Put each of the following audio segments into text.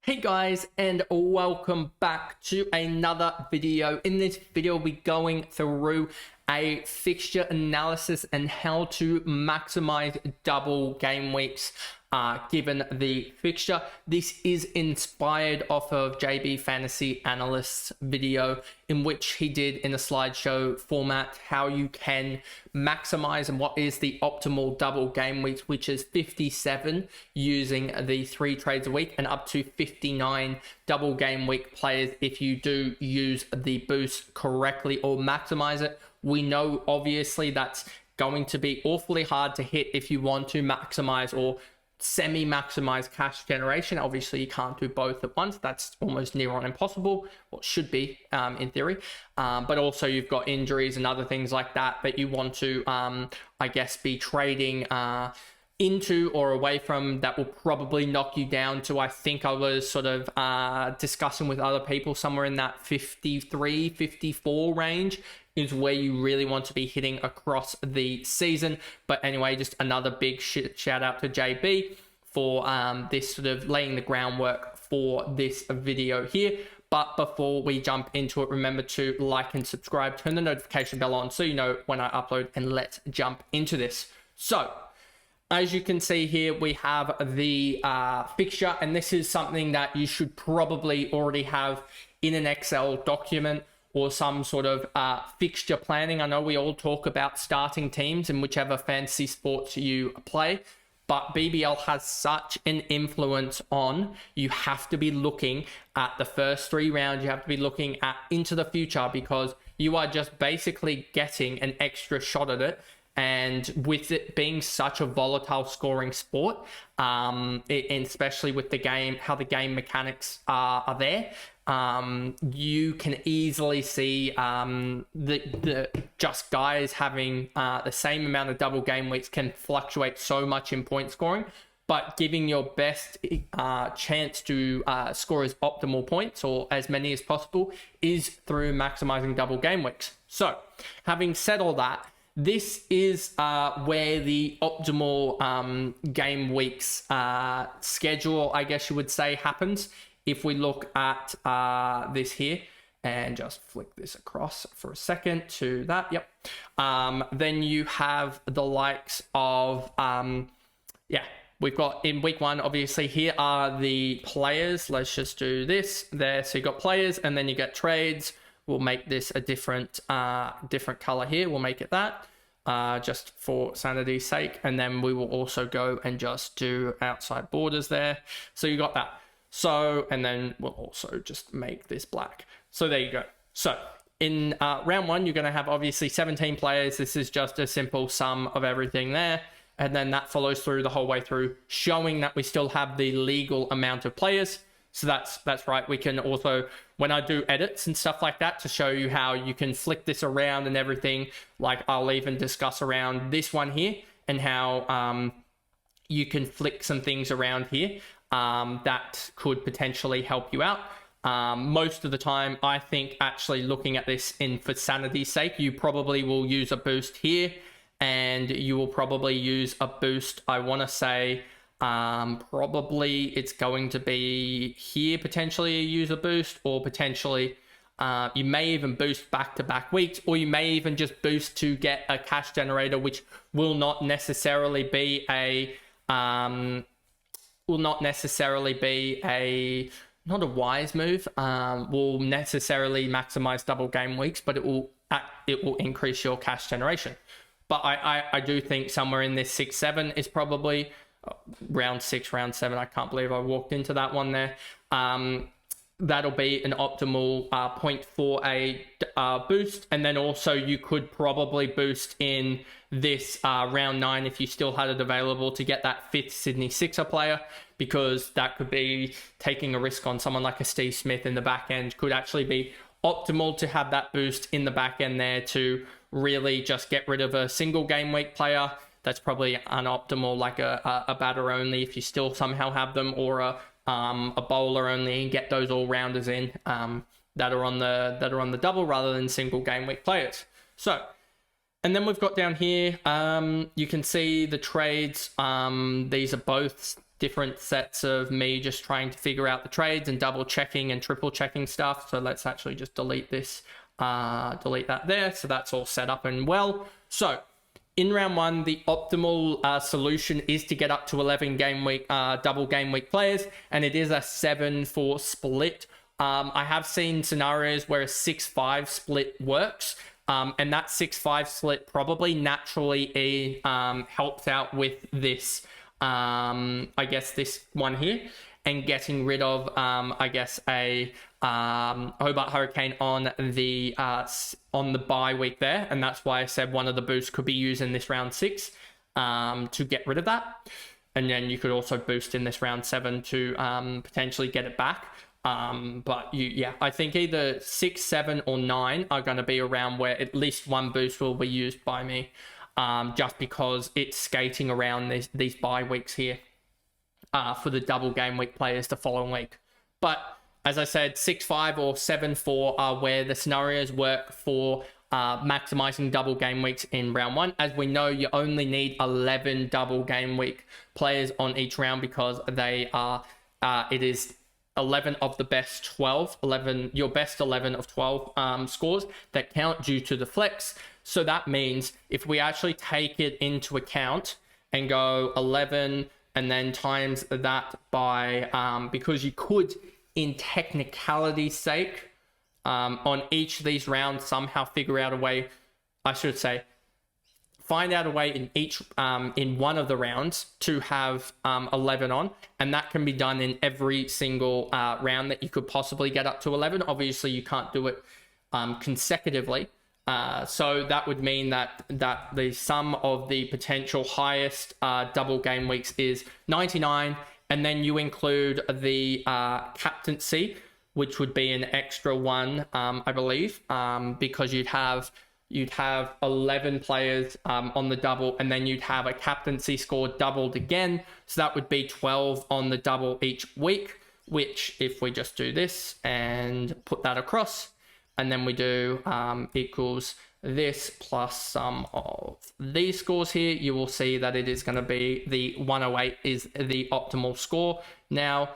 Hey guys, and welcome back to another video. In this video, we'll be going through a fixture analysis and how to maximize double game weeks given the fixture. This is inspired off of JB Fantasy Analyst's video, in which he did in a slideshow format how you can maximize and what is the optimal double game weeks, which is 57 using the 3 trades a week and up to 59 double game week players if you do use the boost correctly or maximize it. We know obviously that's going to be awfully hard to hit if you want to maximize or semi-maximize cash generation. Obviously you can't do both at once. That's almost near on impossible, or should be in theory, but also you've got injuries and other things like that you want to I guess be trading into or away from. That will probably knock you down to, I think I was sort of discussing with other people, somewhere in that 53 54 range is where you really want to be hitting across the season. But anyway, just another big shout out to JB for this sort of laying the groundwork for this video here. But before we jump into it, remember to like and subscribe, turn the notification bell on so you know when I upload, and let's jump into this. So as you can see here, we have the fixture, and this is something that you should probably already have in an Excel document or some sort of fixture planning. I know we all talk about starting teams in whichever fantasy sports you play, but BBL has such an influence on, you have to be looking at the first 3 rounds, you have to be looking at into the future, because you are just basically getting an extra shot at it. And with it being such a volatile scoring sport, and especially with the game, how the game mechanics are there, you can easily see the just guys having the same amount of double game weeks can fluctuate so much in point scoring, but giving your best chance to score as optimal points or as many as possible is through maximizing double game weeks. So having said all that, this is where the optimal game weeks schedule, I guess you would say, happens. If we look at this here and just flick this across for a second to that, yep. Then you have the likes of, we've got in week 1, obviously here are the players. Let's just do this there. So you got players, and then you get trades. We'll make this a different color here. We'll make it that just for sanity's sake. And then we will also go and just do outside borders there. So you got that. So, and then we'll also just make this black. So there you go. So in round 1, you're going to have obviously 17 players. This is just a simple sum of everything there. And then that follows through the whole way through, showing that we still have the legal amount of players. So that's right. We can also, when I do edits and stuff like that, to show you how you can flick this around and everything, like I'll even discuss around this one here and how you can flick some things around here that could potentially help you out. Most of the time, I think actually looking at this for sanity's sake, you probably will use a boost here, and you will probably use a boost, I want to say, probably it's going to be here, potentially a user boost, or potentially you may even boost back-to-back weeks, or you may even just boost to get a cash generator, which will not necessarily be not a wise move, will necessarily maximize double game weeks, but it will increase your cash generation. But I do think somewhere in this 6-7 is probably round 6, round 7. I can't believe I walked into that one there. That'll be an optimal point for a boost. And then also you could probably boost in this round 9 if you still had it available to get that 5th Sydney Sixer player, because that could be taking a risk on someone like a Steve Smith in the back end. Could actually be optimal to have that boost in the back end there to really just get rid of a single game week player. That's probably unoptimal, like a batter only if you still somehow have them, or a bowler only, and get those all rounders in that are on the double rather than single game week players. So, and then we've got down here, you can see the trades. These are both different sets of me just trying to figure out the trades and double checking and triple checking stuff. So let's actually just delete this, delete that there. So that's all set up and well. So in round one, the optimal solution is to get up to 11 game week, double game week players, and it is a 7-4 split. I have seen scenarios where a 6-5 split works, and that 6-5 split probably naturally helps out with this, I guess this one here, and getting rid of, I guess, a Hobart Hurricane on the bye week there, and that's why I said one of the boosts could be used in this round 6 to get rid of that, and then you could also boost in this round 7 to potentially get it back. But I think either 6, 7, or 9 are going to be around where at least one boost will be used by me, just because it's skating around these bye weeks here for the double game week players the following week. But as I said, 6-5 or 7-4 are where the scenarios work for maximizing double game weeks in round 1. As we know, you only need 11 double game week players on each round, because they are, it is 11 of the best 12, your best 11 of 12 scores that count due to the flex. So that means if we actually take it into account and go 11 and then times that by, because you could, in technicality's sake, on each of these rounds somehow figure out a way, I should say, find out a way in each, in one of the rounds to have 11 on, and that can be done in every single round that you could possibly get up to 11. Obviously, you can't do it consecutively. So that would mean that the sum of the potential highest double game weeks is 99, and then you include the captaincy, which would be an extra one, I believe, because you'd have 11 players on the double, and then you'd have a captaincy score doubled again. So that would be 12 on the double each week, which if we just do this and put that across, and then we do equals this plus some of these scores here, you will see that it is going to be the 108 is the optimal score. Now,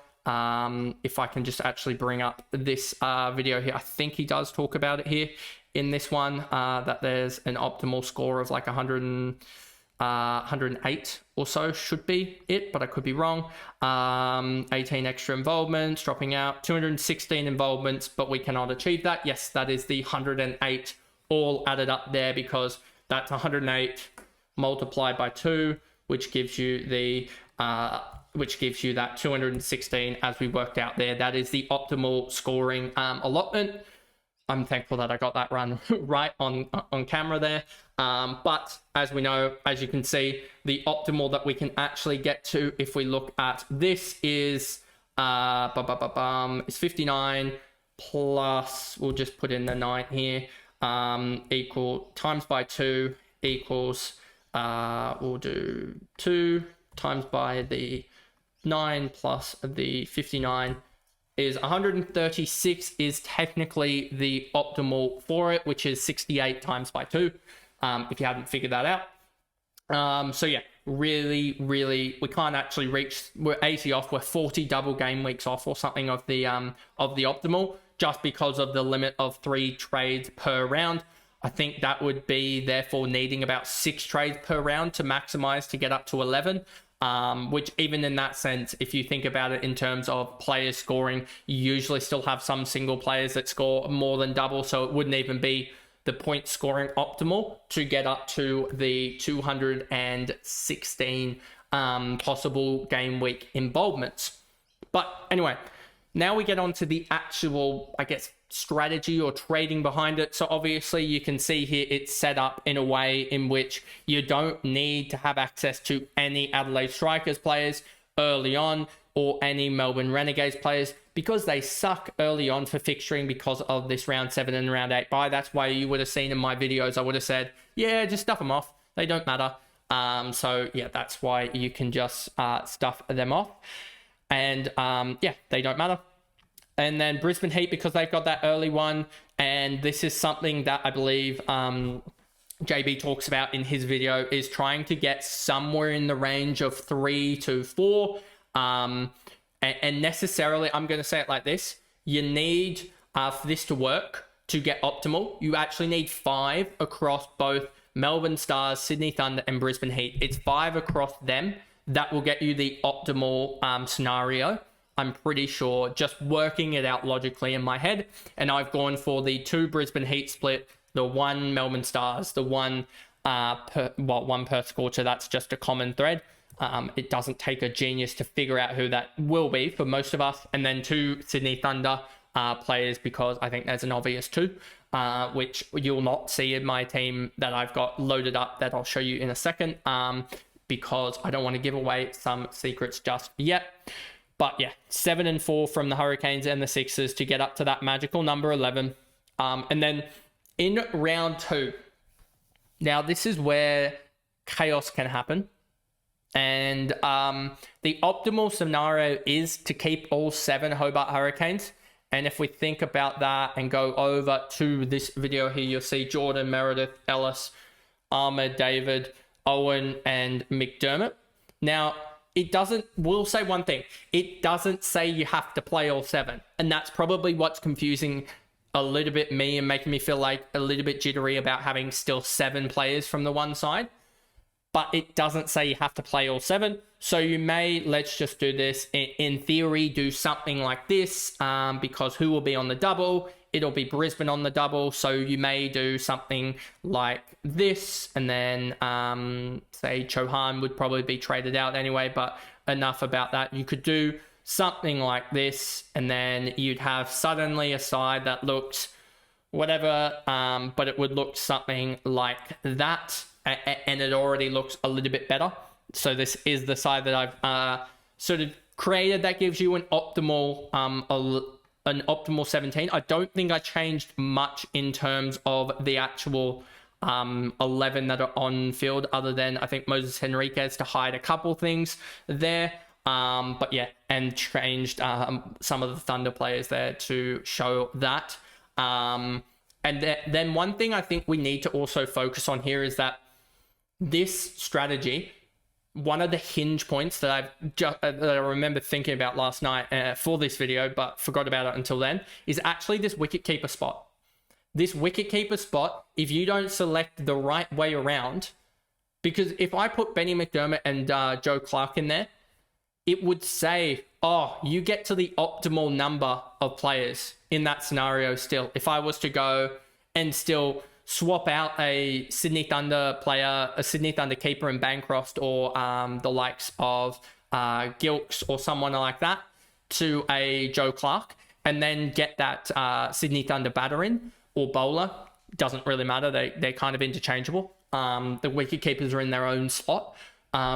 if I can just actually bring up this video here, I think he does talk about it here in this one, that there's an optimal score of like 108 or so should be it, but I could be wrong. 18 extra involvements, dropping out, 216 involvements, but we cannot achieve that. Yes, that is the 108 all added up there, because that's 108 multiplied by 2, which gives you the that 216 as we worked out there. That is the optimal scoring allotment. I'm thankful that I got that run right on camera there. But as we know, as you can see, the optimal that we can actually get to, if we look at this, is 59 plus, we'll just put in the 9 here, equal times by 2 equals, we'll do 2 times by the 9 plus the 59 is 136 is technically the optimal for it, which is 68 times by 2, if you haven't figured that out. So yeah, really, we can't actually reach, we're 80 off, we're 40 double game weeks off or something of the optimal, just because of the limit of 3 trades per round. I think that would be therefore needing about 6 trades per round to maximize to get up to 11. Which even in that sense, if you think about it in terms of players scoring, you usually still have some single players that score more than double, so it wouldn't even be the point scoring optimal to get up to the 216 possible game week involvements. But anyway, now we get on to the actual, I guess, strategy or trading behind it. So obviously you can see here it's set up in a way in which you don't need to have access to any Adelaide Strikers players early on, or any Melbourne Renegades players, because they suck early on for fixturing because of this round 7 and round 8 bye. That's why you would have seen in my videos, I would have said, yeah, just stuff them off, they don't matter. So yeah, that's why you can just stuff them off, and yeah, they don't matter. And then Brisbane Heat, because they've got that early one. And this is something that I believe JB talks about in his video, is trying to get somewhere in the range of 3 to 4 And necessarily, I'm going to say it like this. You need, for this to work, to get optimal, you actually need 5 across both Melbourne Stars, Sydney Thunder, and Brisbane Heat. It's 5 across them that will get you the optimal scenario. I'm pretty sure, just working it out logically in my head. And I've gone for the 2 Brisbane Heat split, the 1 Melbourne Stars, the 1 one per scorcher. That's just a common thread. It doesn't take a genius to figure out who that will be for most of us. And then 2 Sydney Thunder players, because I think there's an obvious 2, which you'll not see in my team that I've got loaded up that I'll show you in a second, because I don't want to give away some secrets just yet. But yeah, 7 and 4 from the Hurricanes and the Sixers to get up to that magical number 11. And then in round 2, now this is where chaos can happen. And the optimal scenario is to keep all 7 Hobart Hurricanes. And if we think about that and go over to this video here, you'll see Jordan, Meredith, Ellis, Ahmed, David, Owen, and McDermott. Now, we'll say one thing. It doesn't say you have to play all 7. And that's probably what's confusing a little bit me and making me feel like a little bit jittery about having still 7 players from the one side. But it doesn't say you have to play all 7. So you may, let's just do this, in theory, do something like this, because who will be on the double? It'll be Brisbane on the double. So you may do something like this, and then say Chauhan would probably be traded out anyway, but enough about that. You could do something like this, and then you'd have suddenly a side that looks whatever, but it would look something like that, and it already looks a little bit better. So this is the side that I've sort of created that gives you an optimal 17. I don't think I changed much in terms of the actual 11 that are on field, other than I think Moses Henriquez to hide a couple things there. But yeah, and changed some of the Thunder players there to show that. And then one thing I think we need to also focus on here is that this strategy, one of the hinge points that that I remember thinking about last night for this video, but forgot about it until then, is actually this wicketkeeper spot. This wicketkeeper spot, if you don't select the right way around, because if I put Benny McDermott and Joe Clark in there, it would say, oh, you get to the optimal number of players in that scenario still. If I was to go and still swap out a Sydney Thunder player, a Sydney Thunder keeper in Bancroft, or the likes of Gilks or someone like that, to a Joe Clark, and then get that Sydney Thunder batter in or bowler, doesn't really matter. They're kind of interchangeable. The wicket keepers are in their own spot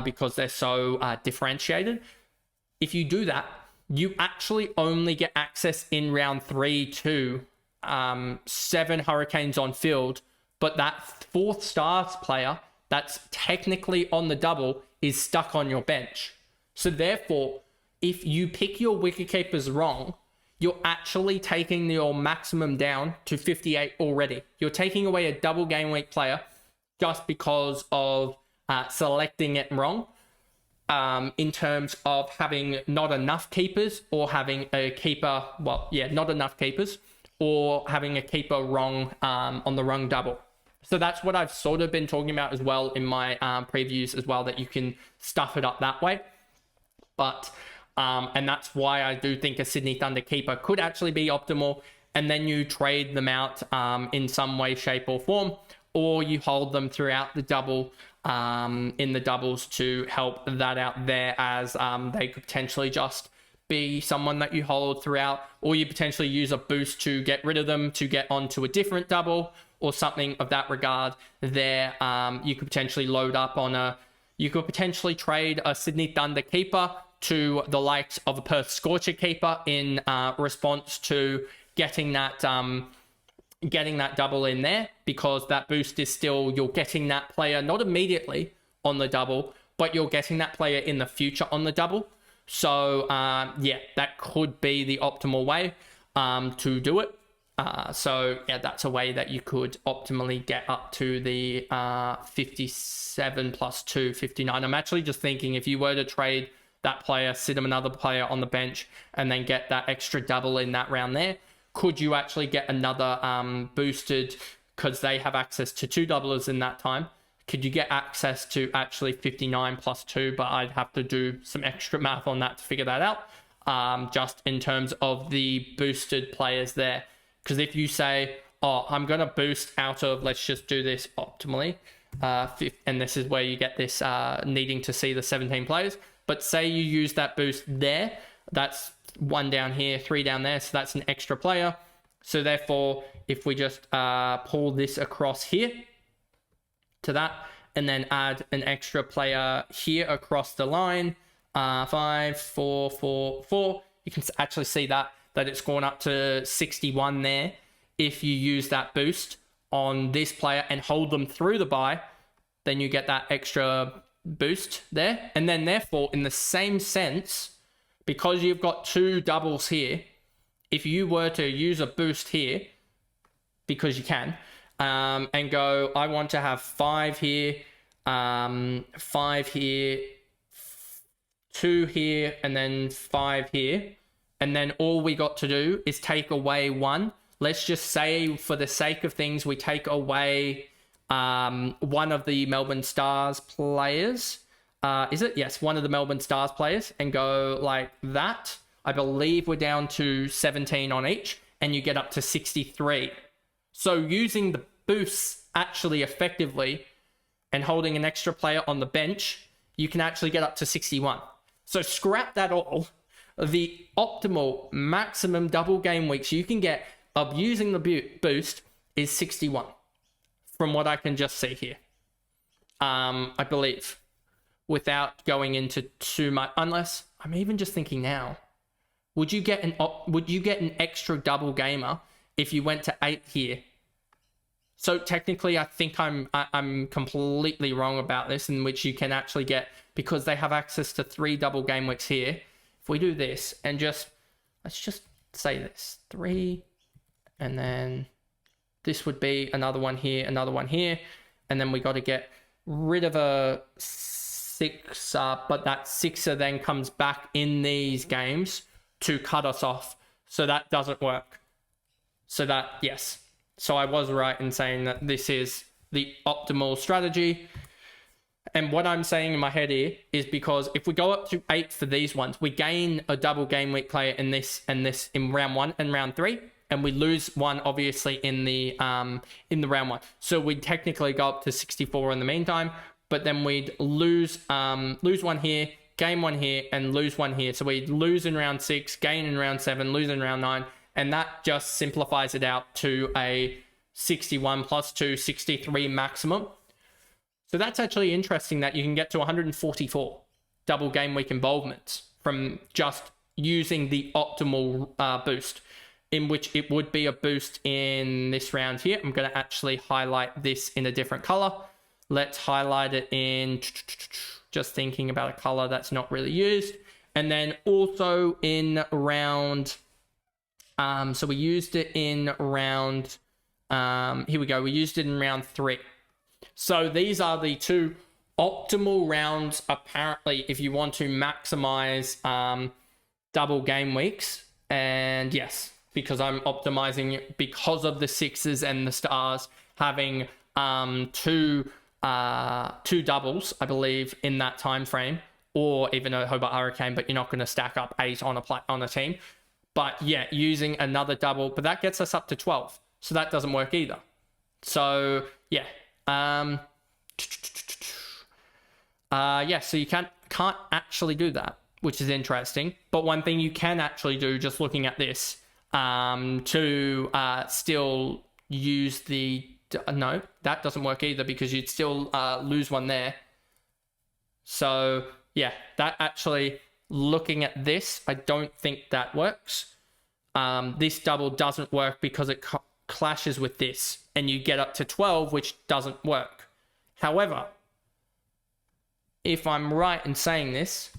because they're so differentiated. If you do that, you actually only get access in round 3 to 7 Hurricanes on field, but that 4th Stars player that's technically on the double is stuck on your bench. So therefore, if you pick your wicketkeepers wrong, you're actually taking your maximum down to 58 already. You're taking away a double game week player just because of selecting it wrong, in terms of having not enough keepers, or having a keeper, not enough keepers, or having a keeper wrong on the wrong double. So that's what I've sort of been talking about as well in my previews as well, that you can stuff it up that way. But and that's why I do think a Sydney Thunder keeper could actually be optimal, and then you trade them out in some way, shape or form, or you hold them throughout the double in the doubles to help that out there, as they could potentially just be someone that you hold throughout, or you potentially use a boost to get rid of them to get onto a different double or something of that regard there. You could potentially load up on you could potentially trade a Sydney Thunder keeper to the likes of a Perth Scorcher keeper in response to getting that double in there, because that boost is still, you're getting that player not immediately on the double, but you're getting that player in the future on the double. So yeah, that could be the optimal way to do it. So yeah, that's a way that you could optimally get up to the 57 plus 2, 59. I'm actually just thinking, if you were to trade that player, sit another player on the bench, and then get that extra double in that round there? Could you actually get another boosted, because they have access to 2 doublers in that time? Could you get access to actually 59 plus 2? But I'd have to do some extra math on that to figure that out, just in terms of the boosted players there. Because if you say, oh, I'm going to boost out of, let's just do this optimally, and this is where you get this needing to see the 17 players. But say you use that boost there, that's 1 down here, 3 down there, so that's an extra player. So therefore, if we just pull this across here to that, and then add an extra player here across the line, 5, 4, 4, 4, you can actually see that it's gone up to 61 there. If you use that boost on this player and hold them through the bye, then you get that extra boost there. And then therefore, in the same sense, because you've got 2 doubles here, if you were to use a boost here, because you can, and go, I want to have 5 here, 5 here, 2 here, and then 5 here. And then all we got to do is take away 1. Let's just say, for the sake of things, we take away one of the Melbourne Stars players. Is it? Yes, one of the Melbourne Stars players, and go like that. I believe we're down to 17 on each, and you get up to 63. So using the boosts actually effectively and holding an extra player on the bench, you can actually get up to 61. So scrap that all. The optimal maximum double game weeks you can get of using the boost is 61, from what I can just see here. I believe, without going into too much, unless I'm even just thinking now, would you get an extra double gamer if you went to 8 here? So technically, I think I'm completely wrong about this, in which you can actually get, because they have access to 3 double game weeks here. If we do this and let's just say this 3, and then this would be another one here, and then we got to get rid of a 6, but that 6er then comes back in these games to cut us off. So that doesn't work. So that, yes. So I was right in saying that this is the optimal strategy. And what I'm saying in my head here is, because if we go up to 8 for these ones, we gain a double game week player in this and this in round 1 and round 3, and we lose one obviously in the round 1. So we'd technically go up to 64 in the meantime, but then we'd lose one here, gain one here, and lose one here. So we'd lose in round 6, gain in round 7, lose in round 9, and that just simplifies it out to a 61 plus 2, 63 maximum. So that's actually interesting that you can get to 144 double game week involvements from just using the optimal boost, in which it would be a boost in this round here. I'm going to actually highlight this in a different color. Let's highlight it in, just thinking about a color that's not really used. And then also in round, so we used it in round, here we go. We used it in round 3. So these are the 2 optimal rounds, apparently, if you want to maximize double game weeks. And yes, because I'm optimizing it because of the 6s and the stars having 2 doubles, I believe, in that time frame, or even a Hobart Hurricane, but you're not going to stack up 8 on a team. But yeah, using another double, but that gets us up to 12. So that doesn't work either. So yeah. So you can't actually do that, which is interesting. But one thing you can actually do, just looking at this, to still use the, no, that doesn't work either, because you'd still lose one there. So yeah, that actually, looking at this, I don't think that works. This double doesn't work because it clashes with this, and you get up to 12, which doesn't work. However, if I'm right in saying this,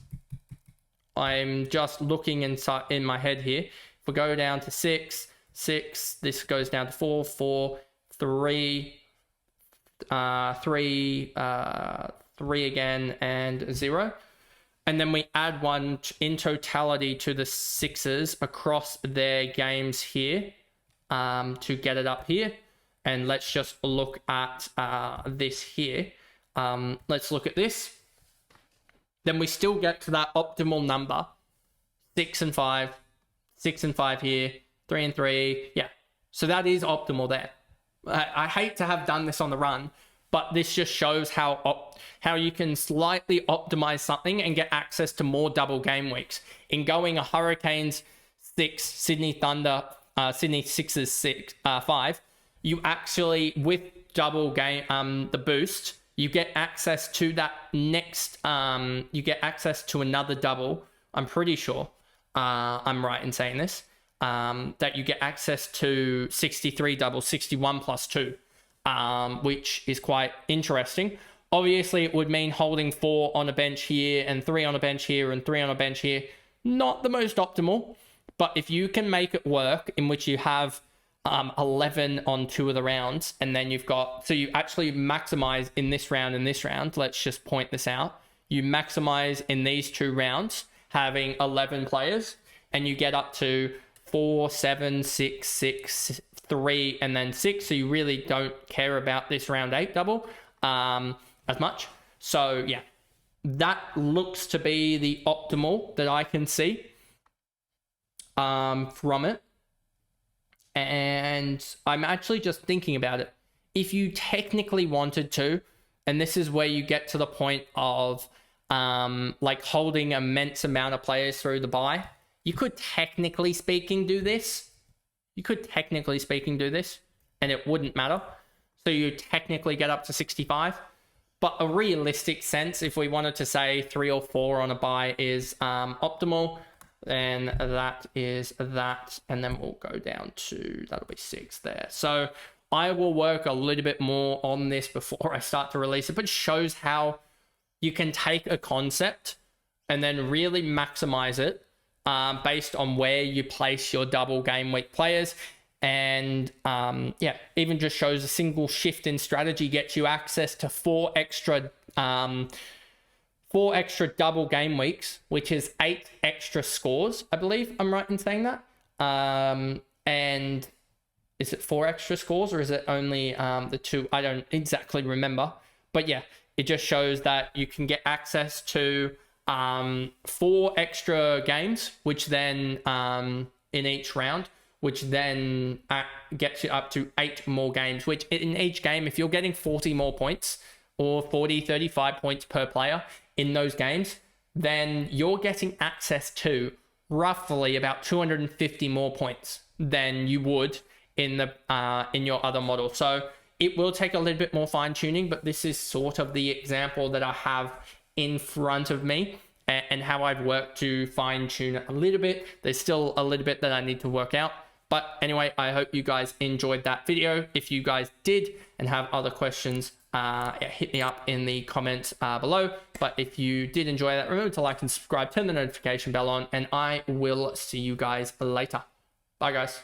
I'm just looking inside in my head here. If we go down to 6, this goes down to 4, 4, 3, 3 again, and 0. and then we add one in totality to the sixes across their games here to get it up here. And let's just look at this here. Let's look at this. Then we still get to that optimal number. 6 and 5. 6 and 5 here. 3 and 3. Yeah. So that is optimal there. I hate to have done this on the run, but this just shows how you can slightly optimize something and get access to more double game weeks. In going a Hurricanes 6, Sydney Thunder, Sydney Sixers 5, you actually, with double game, the boost, you get access to that next, you get access to another double. I'm pretty sure I'm right in saying this, that you get access to 63 double, 61 plus 2. Which is quite interesting. Obviously, it would mean holding 4 on a bench here and 3 on a bench here and 3 on a bench here. Not the most optimal, but if you can make it work in which you have 11 on 2 of the rounds, and then you've got, so you actually maximize in this round and this round. Let's just point this out. You maximize in these 2 rounds, having 11 players, and you get up to 4, 7, 6, 6, 3, and then 6. So you really don't care about this round 8 double as much. So yeah, that looks to be the optimal that I can see from it. And I'm actually just thinking about it. If you technically wanted to, and this is where you get to the point of like holding immense amount of players through the bye, you could technically speaking do this. And it wouldn't matter. So you technically get up to 65. But a realistic sense, if we wanted to say 3 or 4 on a bye is optimal, then that is that. And then we'll go down to, that'll be 6 there. So I will work a little bit more on this before I start to release it, but it shows how you can take a concept and then really maximize it based on where you place your double game week players. And yeah, even just shows a single shift in strategy gets you access to 4 extra double game weeks, which is 8 extra scores. I believe I'm right in saying that. And is it 4 extra scores, or is it only the 2? I don't exactly remember, but yeah, it just shows that you can get access to 4 extra games, which then in each round, which then gets you up to 8 more games, which in each game, if you're getting 40 more points or 40, 35 points per player in those games, then you're getting access to roughly about 250 more points than you would in the in your other model. So it will take a little bit more fine tuning, but this is sort of the example that I have in front of me and how I've worked to fine tune it a little bit. There's still a little bit that I need to work out. But anyway, I hope you guys enjoyed that video. If you guys did and have other questions, hit me up in the comments below. But if you did enjoy that, remember to like and subscribe, turn the notification bell on, and I will see you guys later. Bye, guys.